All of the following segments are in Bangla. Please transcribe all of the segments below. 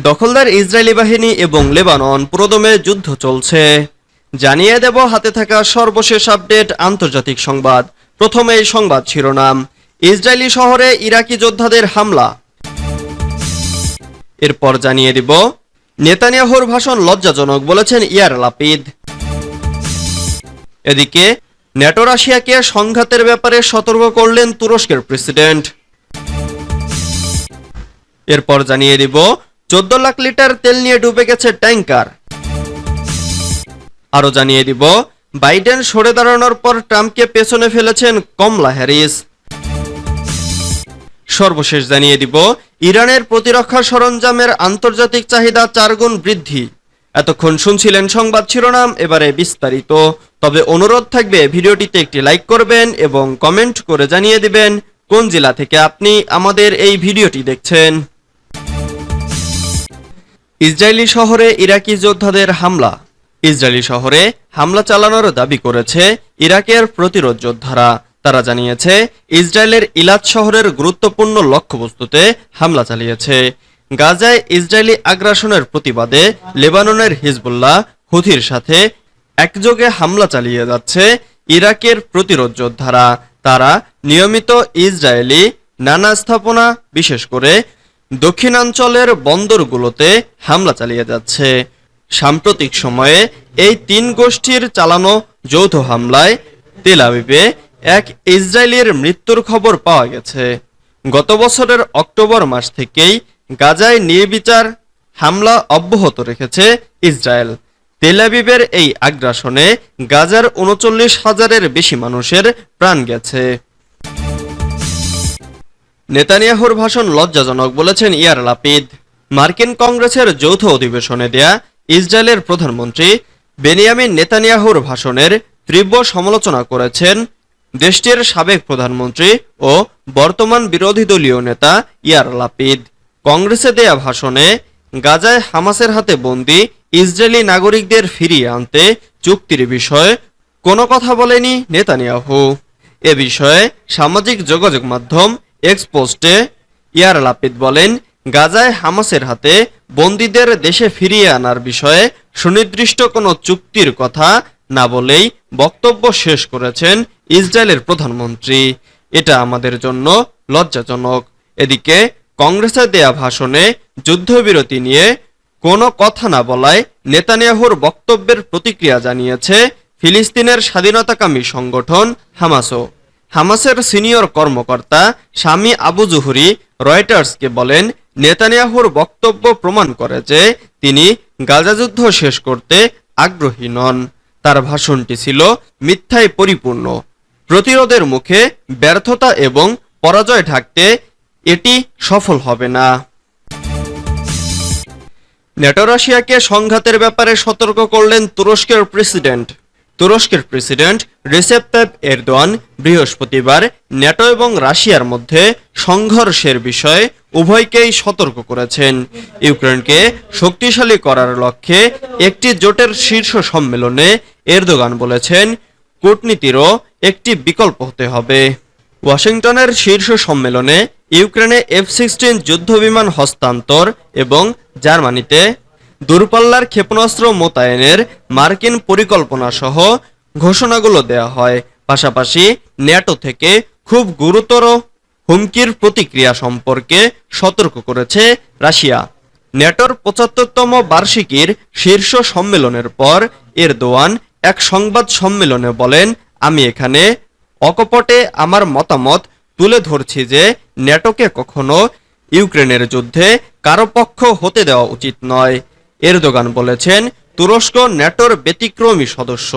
দখলদার ইসরায়েলি বাহিনী এবং লেবানন পুরোদমে যুদ্ধ চলছে। জানিয়ে দেব হাতে থাকা সর্বশেষ আপডেট আন্তর্জাতিক সংবাদ। প্রথমে এই সংবাদ শিরোনাম, ইসরায়েলি শহরে ইরাকি যোদ্ধাদের হামলা। এরপর জানিয়ে দিব নেতানিয়াহুর ভাষণ লজ্জাজনক বলেছেন ইয়ার লাপিদ। এদিকে ন্যাটো রাশিয়াকে সংঘাতের ব্যাপারে সতর্ক করলেন তুরস্কের প্রেসিডেন্ট। এরপর জানিয়ে দিব 14 লাখ লিটার তেল নিয়ে ডুবে গেছে ট্যাঙ্কার। আরো জানিয়ে দিব বাইডেন সরে দাঁড়ানোর পর ট্রাম্পকে পেছনে ফেলেছেন কমলা হ্যারিস। সর্বশেষ জানিয়ে দিব ইরানের প্রতিরক্ষা সরঞ্জামের আন্তর্জাতিক চাহিদা 4 গুণ বৃদ্ধি। এতক্ষণ শুনছিলেন সংবাদ শিরোনাম, এবারে বিস্তারিত। তবে অনুরোধ থাকবে ভিডিওটিতে একটি লাইক করবেন এবং কমেন্ট করে জানিয়ে দিবেন কোন জেলা থেকে আপনি আমাদের এই ভিডিওটি দেখছেন। ইসরায়েলি শহরে ইরাকি যোদ্ধাদের হামলা। ইসরায়েলি শহরে হামলা চালানোর দাবি করেছে ইরাকের প্রতিরোধ যোদ্ধারা। তারা জানিয়েছে ইসরায়েলের ইলাত শহরের গুরুত্বপূর্ণ লক্ষ্যবস্তুতে হামলা চালিয়েছে। গাজায় ইসরায়েলি আগ্রাসনের প্রতিবাদে লেবাননের হিজবুল্লাহ হুথির সাথে একযোগে হামলা চালিয়ে যাচ্ছে ইরাকের প্রতিরোধ যোদ্ধারা। তারা নিয়মিত ইসরায়েলি নানা স্থাপনা, বিশেষ করে দক্ষিণাঞ্চলের বন্দরগুলোতে হামলা চালিয়ে যাচ্ছে। সাম্প্রতিক সময়ে এই 3 গোষ্ঠীর চালানো যৌথ হামলায় তেল আবিবে এক ইসরায়েলির মৃত্যুর খবর পাওয়া গেছে। গত বছরের অক্টোবর মাস থেকেই গাজায় নির্বিচার হামলা অব্যাহত রেখেছে ইসরায়েল। তেল আবিবের এই আগ্রাসনে গাজার 39,000-এর বেশি মানুষের প্রাণ গেছে। নেতানিয়াহুর ভাষণ লজ্জাজনক বলেছেন ইয়ার লাপিদ। মার্কিন কংগ্রেসের যৌথ অধিবেশনে দেয়া ইসরায়েলের প্রধানমন্ত্রী বেনিয়ামিন নেতানিয়াহুর ভাষণের তীব্র সমালোচনা করেছেন দেশটির সাবেক প্রধানমন্ত্রী ও বর্তমান বিরোধী দলীয় নেতা ইয়ার লাপিদ। কংগ্রেসে দেয়া ভাষণে গাজায় হামাসের হাতে বন্দী ইসরায়েলি নাগরিকদের ফিরিয়ে আনতে চুক্তির বিষয়ে কোনো কথা বলেনি নেতানিয়াহু। এ বিষয়ে সামাজিক যোগাযোগ মাধ্যম এক্স পোস্টে ইয়ার লাপিদ বলেন, গাজায় হামাসের হাতে বন্দীদের দেশে ফিরিয়ে আনার বিষয়ে সুনির্দিষ্ট কোনো চুক্তির কথা না বলেই বক্তব্য শেষ করেছেন ইসরায়েলের প্রধানমন্ত্রী। এটা আমাদের জন্য লজ্জাজনক। এদিকে কংগ্রেসে দেয়া ভাষণে যুদ্ধবিরতি নিয়ে কোনো কথা না বলায় নেতানিয়াহুর বক্তব্যের প্রতিক্রিয়া জানিয়েছে ফিলিস্তিনের স্বাধীনতাকামী সংগঠন হামাসও। হামাসের সিনিয়র কর্মকর্তা শামি আবু জুহরি রয়টার্সকে বলেন, নেতানিয়াহুর বক্তব্য প্রমাণ করে যে তিনি গাজা যুদ্ধ শেষ করতে আগ্রহী নন। তার ভাষণটি ছিল মিথ্যায় পরিপূর্ণ। প্রতিরোধের মুখে ব্যর্থতা এবং পরাজয় ঢাকতে এটি সফল হবে না। ন্যাটো রাশিয়াকে সংঘাতের ব্যাপারে সতর্ক করলেন তুরস্কের প্রেসিডেন্ট। তুরস্কের প্রেসিডেন্ট রিসেপ তাইপ এরদোয়ান বৃহস্পতিবার ন্যাটো এবং রাশিয়ার মধ্যে সংঘর্ষের বিষয়ে উভয়কেই সতর্ক করেছেন। ইউক্রেনকে শক্তিশালী করার লক্ষ্যে একটি জোটের শীর্ষ সম্মেলনে এরদোগান বলেছেন, কূটনীতিরও একটি বিকল্প হতে হবে। ওয়াশিংটনের শীর্ষ সম্মেলনে ইউক্রেনে F-16 যুদ্ধবিমান হস্তান্তর এবং জার্মানিতে দূরপাল্লার ক্ষেপণাস্ত্র মোতায়েনের মার্কিন পরিকল্পনা সহ ঘোষণাগুলো দেওয়া হয়। পাশাপাশি ন্যাটো থেকে খুব গুরুতর হুমকির প্রতিক্রিয়া সম্পর্কে সতর্ক করেছে রাশিয়া। ন্যাটোর 75তম বার্ষিকীর শীর্ষ সম্মেলনের পর এরদোয়ান এক সংবাদ সম্মেলনে বলেন, আমি এখানে অকপটে আমার মতামত তুলে ধরছি যে ন্যাটোকে কখনো ইউক্রেনের যুদ্ধে কারো পক্ষ হতে দেওয়া উচিত নয়। এরদোগান বলেছেন, তুরস্ক ন্যাটোর ব্যতিক্রমী সদস্য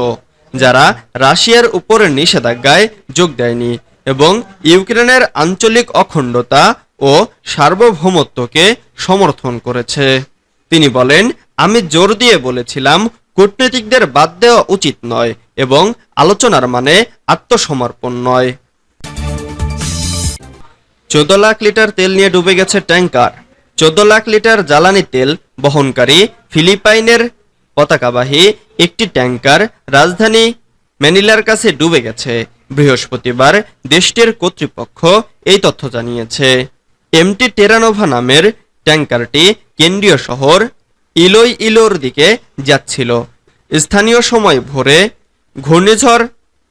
যারা রাশিয়ার উপরে নিষেধাজ্ঞায় যোগ দেয়নি এবং ইউক্রেনের আঞ্চলিক অখণ্ডতা ও সার্বভৌমত্বকে সমর্থন করেছে। তিনি বলেন, আমি জোর দিয়ে বলেছিলাম কূটনীতিকদের বাদ দেওয়া উচিত নয় এবং আলোচনার মানে আত্মসমর্পণ নয়। 14 লাখ লিটার তেল নিয়ে ডুবে গেছে ট্যাঙ্কার। 14 লাখ লিটার জ্বালানি তেল বহনকারী ফিলিপাইনের পতাকাবাহী একটি ট্যাঙ্কার রাজধানী ম্যানিলার কাছে ডুবে গেছে। বৃহস্পতিবার দেশটির কর্তৃপক্ষ এই তথ্য জানিয়েছে। এমটি টেরানোভা নামের ট্যাঙ্কারটি কেন্দ্রীয় শহর ইলোইলোর দিকে যাচ্ছিল। স্থানীয় সময় ভোরে ঘূর্ণিঝড়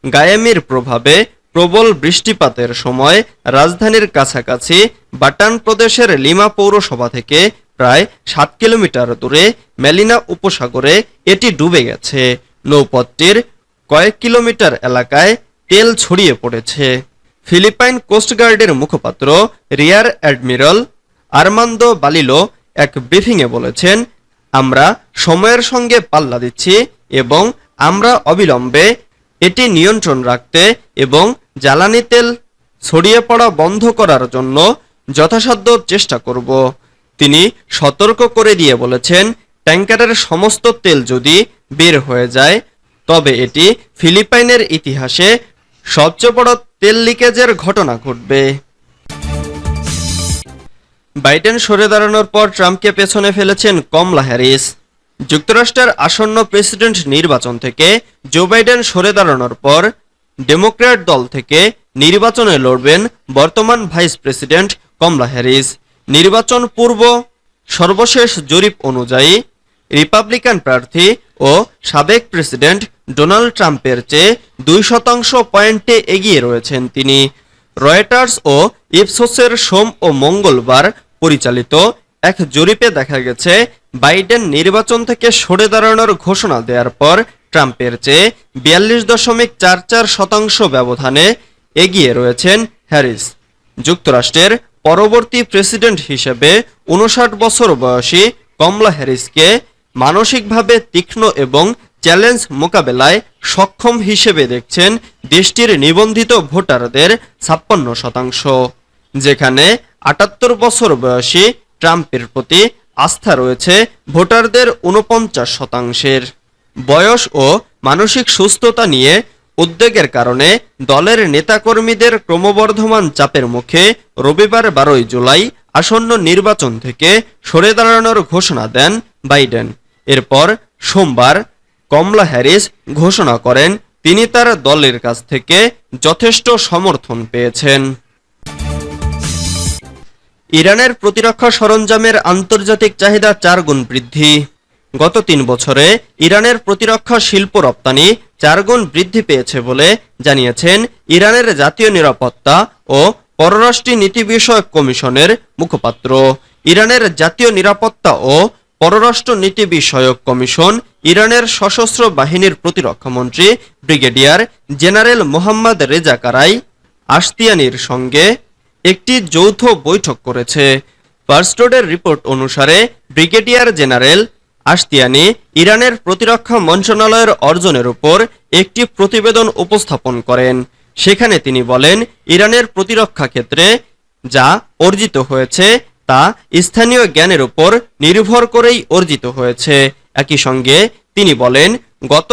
গায়ামির প্রভাবে প্রবল বৃষ্টিপাতের সময় রাজধানীর কাছাকাছি বাটান প্রদেশের লিমা পৌরসভা থেকে প্রায় 7 কিলোমিটার দূরে মেলিনা উপসাগরে এটি ডুবে গেছে। নৌপথটির কয়েক কিলোমিটার এলাকায় তেল ছড়িয়ে পড়েছে। ফিলিপাইন কোস্টগার্ডের মুখপাত্র রিয়ার অ্যাডমিরাল আরমান্দো বালিলো এক ব্রিফিংয়ে বলেছেন, আমরা সময়ের সঙ্গে পাল্লা দিচ্ছি এবং আমরা অবিলম্বে এটি নিয়ন্ত্রণ রাখতে এবং জ্বালানি তেল ছড়িয়ে পড়া বন্ধ করার জন্য যথাসাধ্য চেষ্টা করব। তিনি সতর্ক করে দিয়ে বলেছেন, ট্যাঙ্কারের সমস্ত তেল যদি বের হয়ে যায় তবে এটি ফিলিপাইনের ইতিহাসে সবচেয়ে বড় তেল লিকেজের ঘটনা ঘটবে। বাইডেন সরে দাঁড়ানোর পর ট্রাম্পকে পেছনে ফেলেছেন কমলা হ্যারিস। যুক্তরাষ্ট্রের আসন্ন প্রেসিডেন্ট নির্বাচন থেকে জো বাইডেন সরে দাঁড়ানোর পর ডেমোক্র্যাট দল থেকে নির্বাচনে লড়বেন বর্তমান ভাইস প্রেসিডেন্ট কমলা হ্যারিস। নির্বাচন পূর্ব সর্বশেষ জরিপ অনুযায়ী রিপাবলিকান প্রার্থী ও সাবেক প্রেসিডেন্ট ডোনাল্ড ট্রাম্পের চেয়ে 2% পয়েন্টে এগিয়ে রয়েছেন তিনি। রয়টার্স ও ইপসোসের সোম ও মঙ্গলবার পরিচালিত এক জরিপে দেখা গেছে, বাইডেন নির্বাচন থেকে সরে দাঁড়ানোর ঘোষণা দেওয়ার পর ট্রাম্পের চেয়ে 42.44% ব্যবধানে এগিয়ে রয়েছেন হ্যারিস। যুক্তরাষ্ট্রের পরবর্তী প্রেসিডেন্ট হিসেবে 59 বছর বয়সী কমলা হ্যারিসকে মানসিকভাবে তীক্ষ্ণ এবং চ্যালেঞ্জ মোকাবেলায় সক্ষম হিসেবে দেখছেন দেশটির নিবন্ধিত ভোটারদের 56%, যেখানে 78 বছর বয়সী ট্রাম্পের প্রতি আস্থা রয়েছে ভোটারদের 49%। বয়স ও মানসিক সুস্থতা নিয়ে উদ্বেগের কারণে দলের নেতাকর্মীদের ক্রমবর্ধমান চাপের মুখে রবিবার 12 জুলাই আসন্ন নির্বাচন থেকে সরে দাঁড়ানোর ঘোষণা দেন বাইডেন। এরপর সোমবার কমলা হ্যারিস ঘোষণা করেন তিনি তার দলের কাছ থেকে যথেষ্ট সমর্থন পেয়েছেন। ইরানের প্রতিরক্ষা সরঞ্জামের আন্তর্জাতিক চাহিদা 4 গুণ বৃদ্ধি। গত 3 বছরে ইরানের প্রতিরক্ষা শিল্প রপ্তানি 4 গুণ বৃদ্ধি পেয়েছে বলে জানিয়েছেন ইরানের জাতীয় নিরাপত্তা ও পররাষ্ট্র নীতি বিষয়ক কমিশনের মুখপাত্র। ইরানের জাতীয় নিরাপত্তা ও পররাষ্ট্র নীতি বিষয়ক কমিশন ইরানের সশস্ত্র বাহিনীর প্রতিরক্ষা মন্ত্রী ব্রিগেডিয়ার জেনারেল মোহাম্মদ রেজা কারাই আশতিয়ানির সঙ্গে একটি যৌথ বৈঠক করেছে। ফার্স্টোডের রিপোর্ট অনুসারে ব্রিগেডিয়ার জেনারেল আশতিয়ানি ইরানের প্রতিরক্ষা মন্ত্রণালয়ের অর্জনের উপর একটি প্রতিবেদন উপস্থাপন করেন। সেখানে তিনি বলেন, ইরানের প্রতিরক্ষা ক্ষেত্রে যা অর্জিত হয়েছে তা স্থানীয় জ্ঞানের উপর নির্ভর করেই অর্জিত হয়েছে। একই সঙ্গে তিনি বলেন, গত